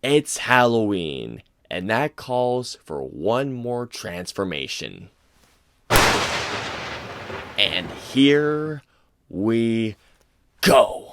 It's Halloween, and that calls for one more transformation. And here we go.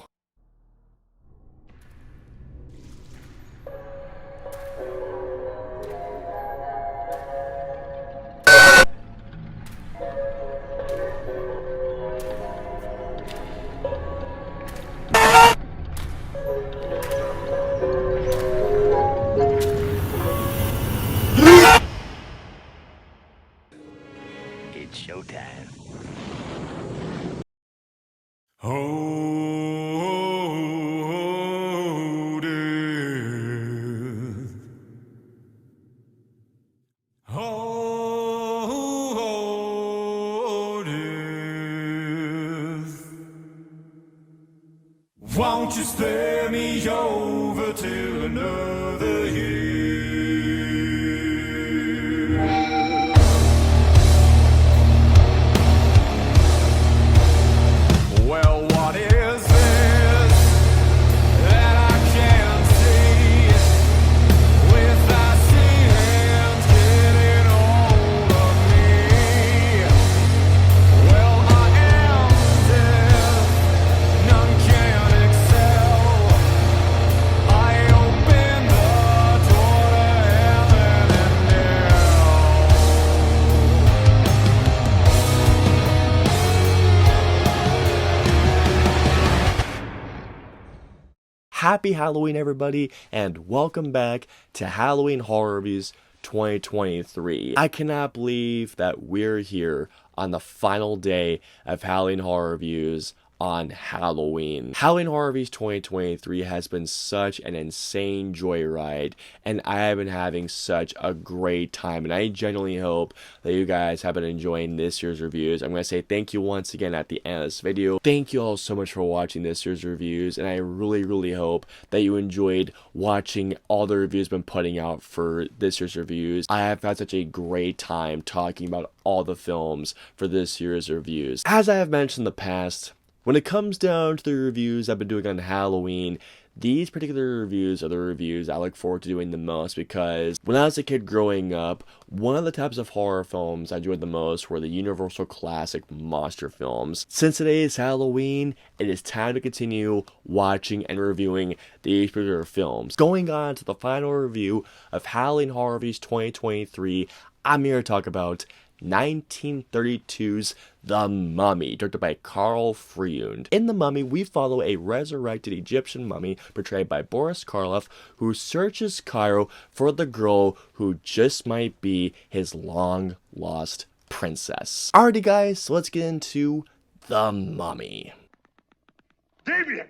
It's showtime. Oh, death. Oh, death. Won't you spare me over till another year? Well, what is this that I can't see? With icy hands getting hold of me. Well, I am death, none can excel. I open the door to heaven and hell. Happy Halloween, everybody, and welcome back to Halloween Horror Reviews 2023. I cannot believe that we're here on the final day of Halloween Horror Reviews on Halloween. Halloween Horror Reviews 2023 has been such an insane joyride, and I have been having such a great time, and I genuinely hope that you guys have been enjoying this year's reviews. I'm going to say thank you once again at the end of this video. Thank you all so much for watching this year's reviews, and I really hope that you enjoyed watching all the reviews I've been putting out for this year's reviews. I have had such a great time talking about all the films for this year's reviews. As I have mentioned in the past, when it comes down to the reviews I've been doing on Halloween, these particular reviews are the reviews I look forward to doing the most because when I was a kid growing up, one of the types of horror films I enjoyed the most were the Universal Classic monster films. Since today is Halloween, it is time to continue watching and reviewing these particular films. Going on to the final review of Halloween Horror Reviews 2023, I'm here to talk about 1932's The Mummy, directed by Carof. In The Mummy, we follow a resurrected Egyptian mummy portrayed by Boris Karloff, who searches Cairo for the girl who just might be his long-lost princess. Alrighty guys, so let's get into The Mummy. Damien!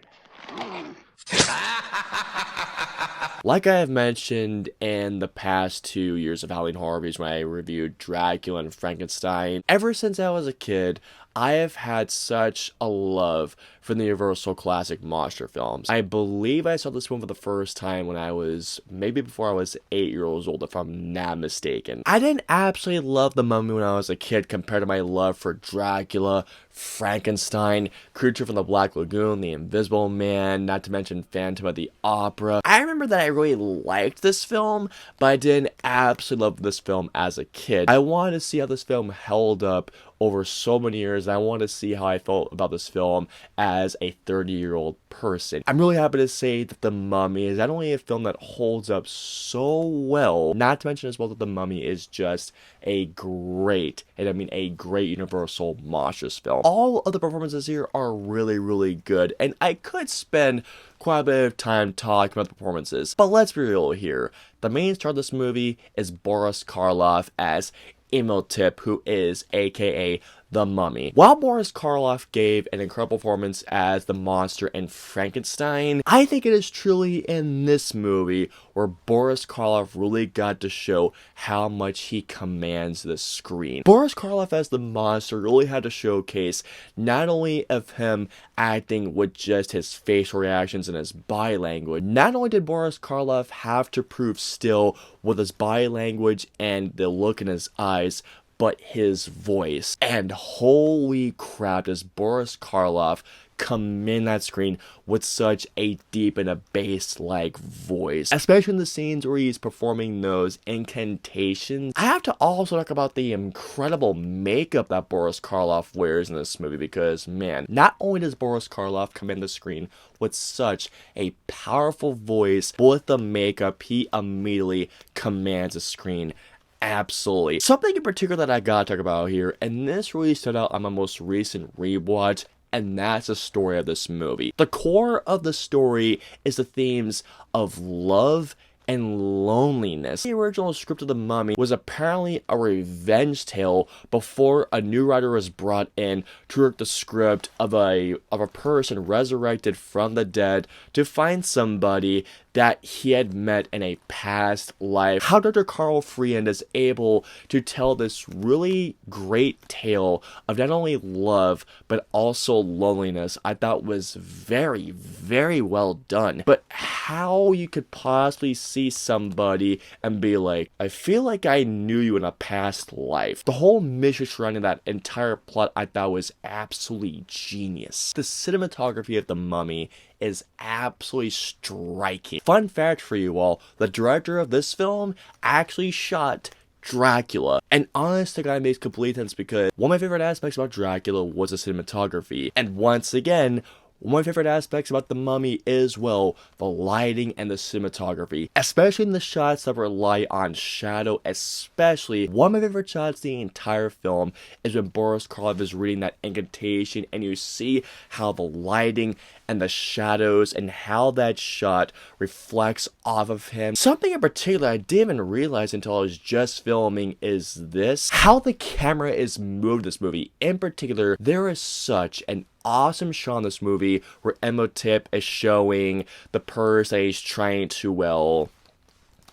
Like I have mentioned in the past 2 years of Halloween Horror Reviews when I reviewed Dracula and Frankenstein, ever since I was a kid, I have had such a love for the Universal Classic monster films. I believe I saw this one for the first time when I was, maybe before I was 8 years old, if I'm not mistaken. I didn't absolutely love The Mummy when I was a kid compared to my love for Dracula, Frankenstein, Creature from the Black Lagoon, The Invisible Man, not to mention Phantom of the Opera. I remember that I really liked this film, but I didn't absolutely love this film as a kid. I wanted to see how this film held up over so many years. I wanted to see how I felt about this film as a 30-year-old person. I'm really happy to say that The Mummy is not only a film that holds up so well, not to mention as well that The Mummy is just a great, and I mean a great Universal monsters film. All of the performances here are really good, and I could spend quite a bit of time talking about the performances, but let's be real here. The main star of this movie is Boris Karloff as Imhotep, who is aka The Mummy. While Boris Karloff gave an incredible performance as the monster in Frankenstein, I think it is truly in this movie where Boris Karloff really got to show how much he commands the screen. Boris Karloff as the monster really had to showcase not only of him acting with just his facial reactions and his body language, not only did Boris Karloff have to prove still with his body language and the look in his eyes, but his voice. And holy crap, does Boris Karloff command that screen with such a deep and a bass-like voice, especially in the scenes where he's performing those incantations. I have to also talk about the incredible makeup that Boris Karloff wears in this movie, because man, not only does Boris Karloff command the screen with such a powerful voice, but with the makeup, he immediately commands the screen. Absolutely. Something in particular that I gotta talk about here, and this really stood out on my most recent rewatch, and that's the story of this movie. The core of the story is the themes of love and loneliness. The original script of The Mummy was apparently a revenge tale before a new writer was brought in to work the script of a person resurrected from the dead to find somebody that he had met in a past life. How Dr. Carl Freeland is able to tell this really great tale of not only love, but also loneliness, I thought was very, very well done. But how you could possibly see somebody and be like, I feel like I knew you in a past life. The whole mystery surrounding that entire plot I thought was absolutely genius. The cinematography of The Mummy is absolutely striking. Fun fact for you all, the director of this film actually shot Dracula. And honest to God, it makes complete sense, because one of my favorite aspects about Dracula was the cinematography. And once again, one of my favorite aspects about The Mummy is, well, the lighting and the cinematography. Especially in the shots that rely on shadow, especially. One of my favorite shots the entire film is when Boris Karloff is reading that incantation and you see how the lighting and the shadows and how that shot reflects off of him. Something in particular I didn't even realize until I was just filming is this. How the camera is moved in this movie. In particular, there is such an awesome shot in this movie where Emotep is showing the purse that he's trying to, well,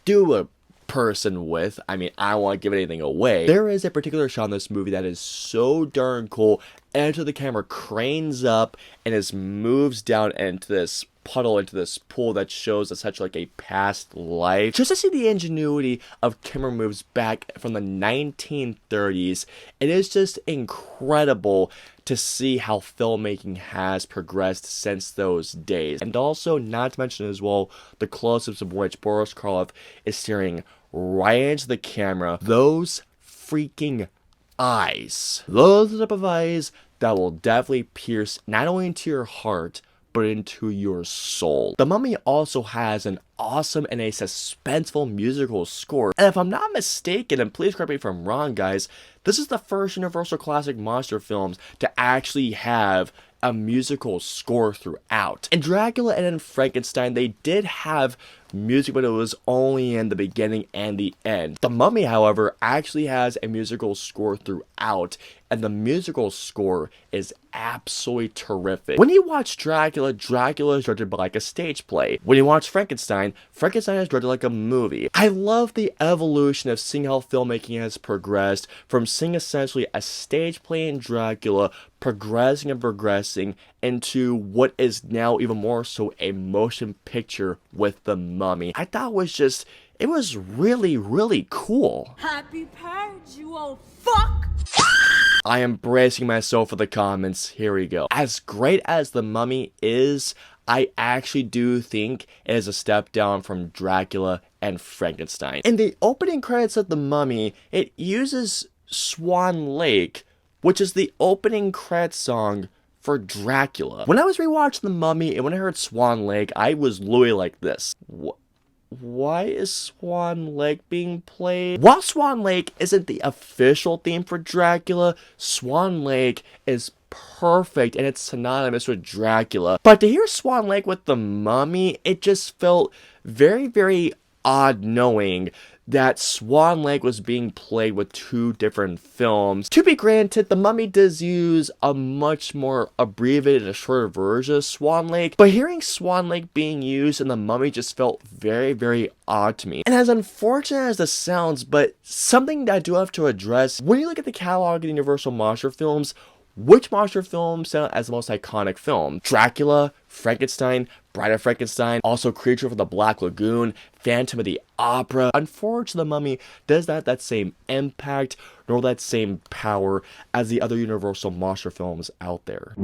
do a person with. I mean, I don't want to give anything away. There is a particular shot in this movie that is so darn cool, and the camera cranes up and it moves down into this puddle, into this pool that shows essentially like a past life. Just to see the ingenuity of camera moves back from the 1930s, it is just incredible to see how filmmaking has progressed since those days. And also, not to mention as well, the close-ups of which Boris Karloff is staring right into the camera. Those freaking eyes. Those are the type of eyes that will definitely pierce not only into your heart, but into your soul. The Mummy also has an awesome and a suspenseful musical score. And if I'm not mistaken, and please correct me if I'm wrong, guys, this is the first Universal Classic monster films to actually have a musical score throughout. In Dracula and in Frankenstein, they did have music, but it was only in the beginning and the end. The Mummy, however, actually has a musical score throughout, and the musical score is absolutely terrific. When you watch Dracula, Dracula is directed by like a stage play. When you watch Frankenstein, Frankenstein is directed like a movie. I love the evolution of seeing how filmmaking has progressed from seeing essentially a stage play in Dracula progressing and progressing into what is now even more so a motion picture with The Mummy. I thought it was really, really cool. Happy purge, you old fuck! I am bracing myself for the comments. Here we go. As great as The Mummy is, I actually do think it is a step down from Dracula and Frankenstein. In the opening credits of The Mummy, it uses Swan Lake, which is the opening credits song for Dracula. When I was rewatching The Mummy and when I heard Swan Lake, I was literally like this. Why is Swan Lake being played? While Swan Lake isn't the official theme for Dracula, Swan Lake is perfect and it's synonymous with Dracula. But to hear Swan Lake with The Mummy, it just felt very, very odd knowing that Swan Lake was being played with two different films. To be granted, The Mummy does use a much more abbreviated and shorter version of Swan Lake, but hearing Swan Lake being used in The Mummy just felt very, very odd to me. And as unfortunate as this sounds, but something that I do have to address, when you look at the catalog of the Universal monster films, which monster film sound as the most iconic film? Dracula, Frankenstein, Bride of Frankenstein, also Creature from the Black Lagoon, Phantom of the Opera. Unfortunately, The Mummy does not have that same impact nor that same power as the other Universal monster films out there.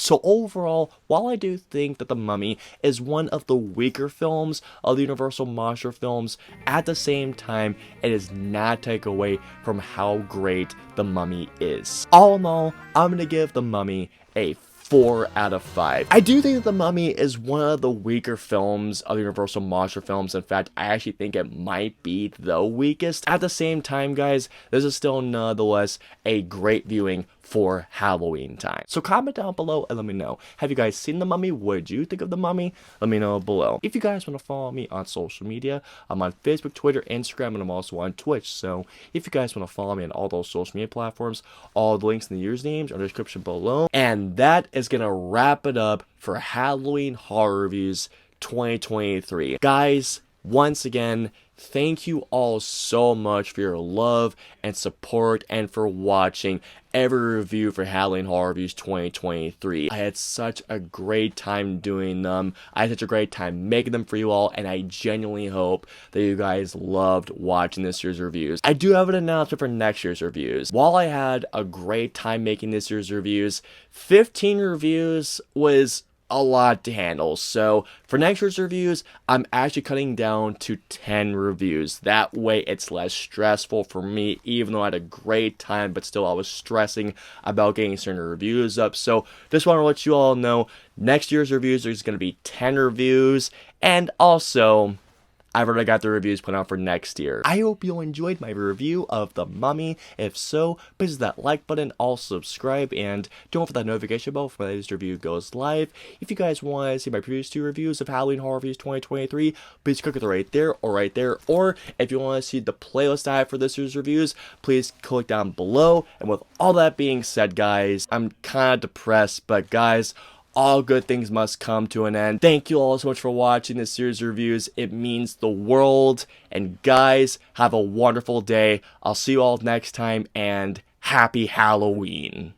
So overall, while I do think that The Mummy is one of the weaker films of the Universal Monster films, at the same time, it does not take away from how great The Mummy is. All in all, I'm gonna give The Mummy a 4 out of 5. I do think that The Mummy is one of the weaker films of Universal Monster films. In fact, I actually think it might be the weakest. At the same time, guys, this is still nonetheless a great viewing for Halloween time. So comment down below and let me know. Have you guys seen The Mummy? What did you think of The Mummy? Let me know below. If you guys want to follow me on social media, I'm on Facebook, Twitter, Instagram, and I'm also on Twitch. So if you guys want to follow me on all those social media platforms, all the links and the usernames are in the description below. And that is gonna wrap it up for Halloween Horror Reviews 2023. Guys, once again, thank you all so much for your love and support and for watching every review for Halloween Horror Reviews 2023. I had such a great time doing them. I had such a great time making them for you all, and I genuinely hope that you guys loved watching this year's reviews. I do have an announcement for next year's reviews. While I had a great time making this year's reviews, 15 reviews was a lot to handle. So for next year's reviews, I'm actually cutting down to 10 reviews. That way it's less stressful for me, even though I had a great time, but still I was stressing about getting certain reviews up. So just want to let you all know, next year's reviews there's going to be 10 reviews, and also I've already got the reviews put out for next year. I hope you enjoyed my review of The Mummy. If so, please hit that like button, also subscribe, and don't forget that notification bell for when this review goes live. If you guys want to see my previous 2 reviews of Halloween Horror Reviews 2023, please click it right there or right there. Or if you want to see the playlist I have for this year's reviews, please click down below. And with all that being said, guys, I'm kind of depressed, but guys, all good things must come to an end. Thank you all so much for watching this series of reviews. It means the world. And guys, have a wonderful day. I'll see you all next time, and happy Halloween.